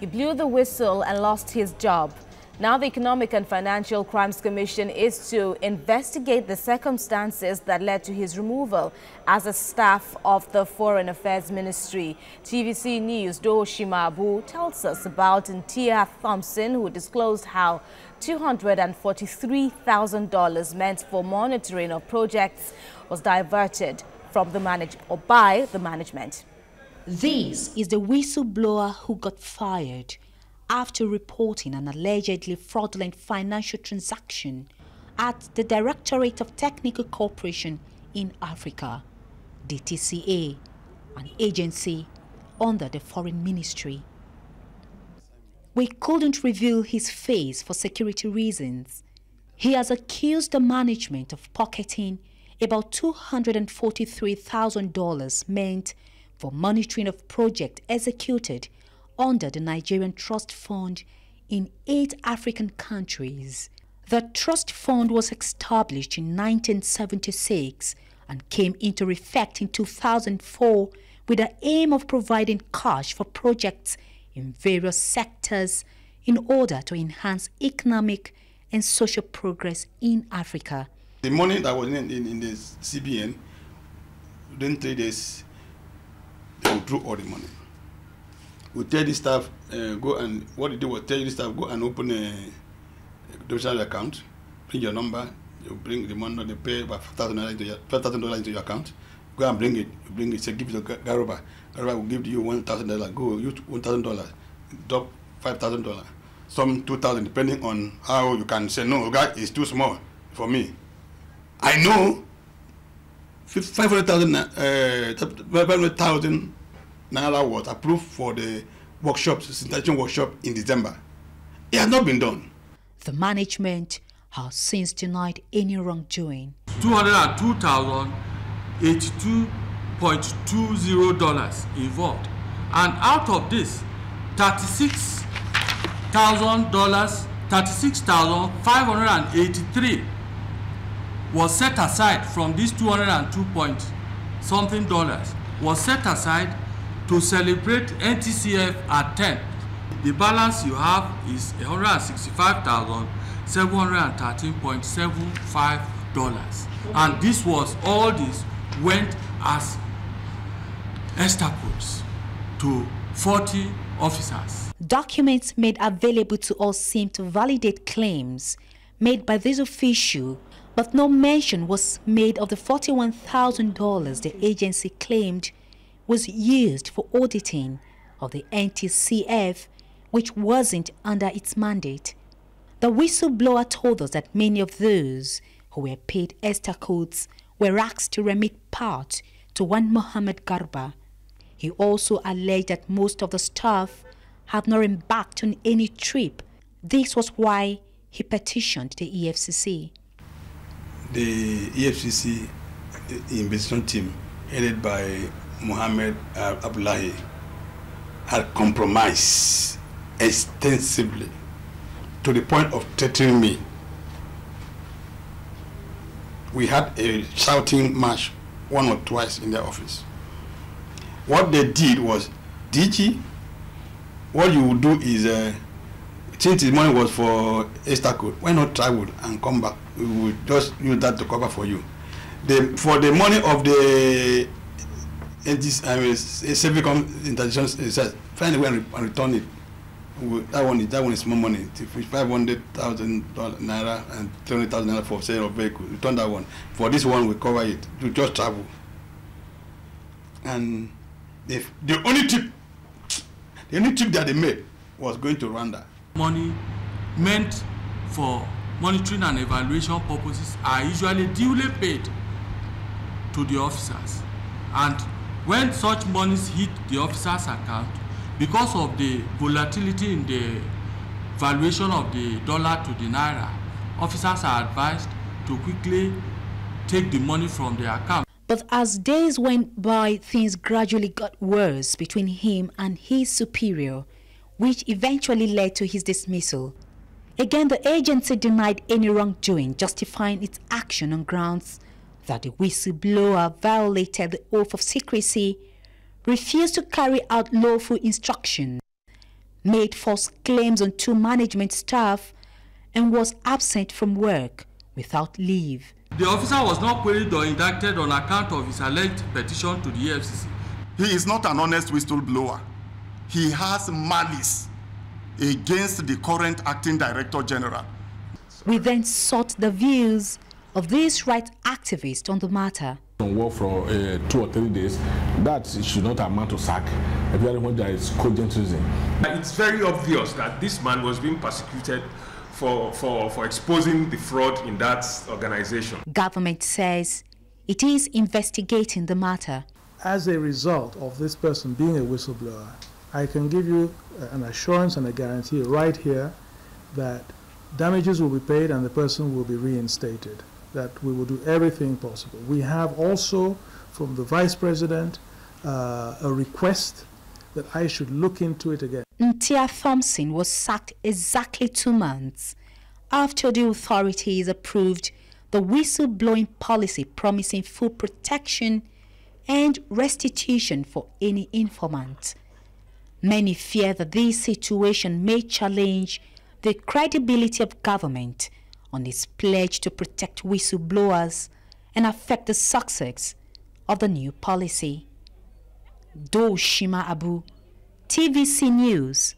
He blew the whistle and lost his job. Now the Economic and Financial Crimes Commission is to investigate the circumstances that led to his removal as a staff of the Foreign Affairs Ministry. TVC News' Doshima Abu tells us about Ntia Thompson, who disclosed how $243,000 meant for monitoring of projects was diverted from the by the management. This is the whistleblower who got fired after reporting an allegedly fraudulent financial transaction at the Directorate of Technical Cooperation in Africa, DTCA, an agency under the Foreign Ministry. We couldn't reveal his face for security reasons. He has accused the management of pocketing about $243,000 meant for monitoring of projects executed under the Nigerian Trust Fund in 8 African countries. The Trust Fund was established in 1976 and came into effect in 2004 with the aim of providing cash for projects in various sectors in order to enhance economic and social progress in Africa. The money that was in the CBN, within 3 days, they withdrew all the money. We tell the staff, go and, what they do was tell the staff, go and open a domiciliary account, bring your number, you bring the money, they pay about $5,000 into your account, go and bring it, say give it to Garuba. Garuba will give you $1,000, go use $1,000, drop $5,000, some $2,000, depending on how you can say, no, God, it's too small for me. I know 500,000 Naira was approved for the workshop, sanitation workshop in December. It has not been done. The management has since denied any wrongdoing. $202.20 involved, and out of this, $36,583 was set aside from this 202 point something dollars was set aside to celebrate NTCF at 10. The balance you have is $165,713.75, and this was all this went as extra codes to 40 officers. Documents made available to us seem to validate claims made by this official, but no mention was made of the $41,000 the agency claimed was used for auditing of the NTCF, which wasn't under its mandate. The whistleblower told us that many of those who were paid extra codes were asked to remit part to one Mohammed Garba. He also alleged that most of the staff have not embarked on any trip. This was why he petitioned the EFCC. The EFCC investigation team, headed by Mohammed Abdullahi, had compromised extensively to the point of threatening me. We had a shouting match 1 or twice in their office. What they did was, DG, what you would do is, since the money was for extra code, why not travel and come back? We will just use that to cover for you. For the money of the Civicom International, find a way and return it. That one is more money. $500,000 Naira and $300,000 Naira for sale of vehicle. Return that one. For this one, we cover it. You just travel. And the only trip that they made was going to Rwanda. Money meant for monitoring and evaluation purposes are usually duly paid to the officers, and when such monies hit the officers' account, because of the volatility in the valuation of the dollar to the naira, officers are advised to quickly take the money from their account. But as days went by, things gradually got worse between him and his superior, which eventually led to his dismissal. Again, the agency denied any wrongdoing, justifying its action on grounds that the whistleblower violated the oath of secrecy, refused to carry out lawful instructions, made false claims on 2 management staff and was absent from work without leave. The officer was not queried or indicted on account of his alleged petition to the EFCC. He is not an honest whistleblower. He has malice against the current acting director general. We then sought the views of these rights activists on the matter. On work for 2 or 3 days, that should not amount to sack, very much there is cogent reason. It's very obvious that this man was being persecuted for exposing the fraud in that organization. Government says it is investigating the matter. As a result of this person being a whistleblower, I can give you an assurance and a guarantee right here that damages will be paid and the person will be reinstated, that we will do everything possible. We have also from the Vice President a request that I should look into it again. Ntia Thompson was sacked exactly 2 months after the authorities approved the whistleblowing policy promising full protection and restitution for any informant. Many fear that this situation may challenge the credibility of government on its pledge to protect whistleblowers and affect the success of the new policy. Do Shima Abu, TVC News,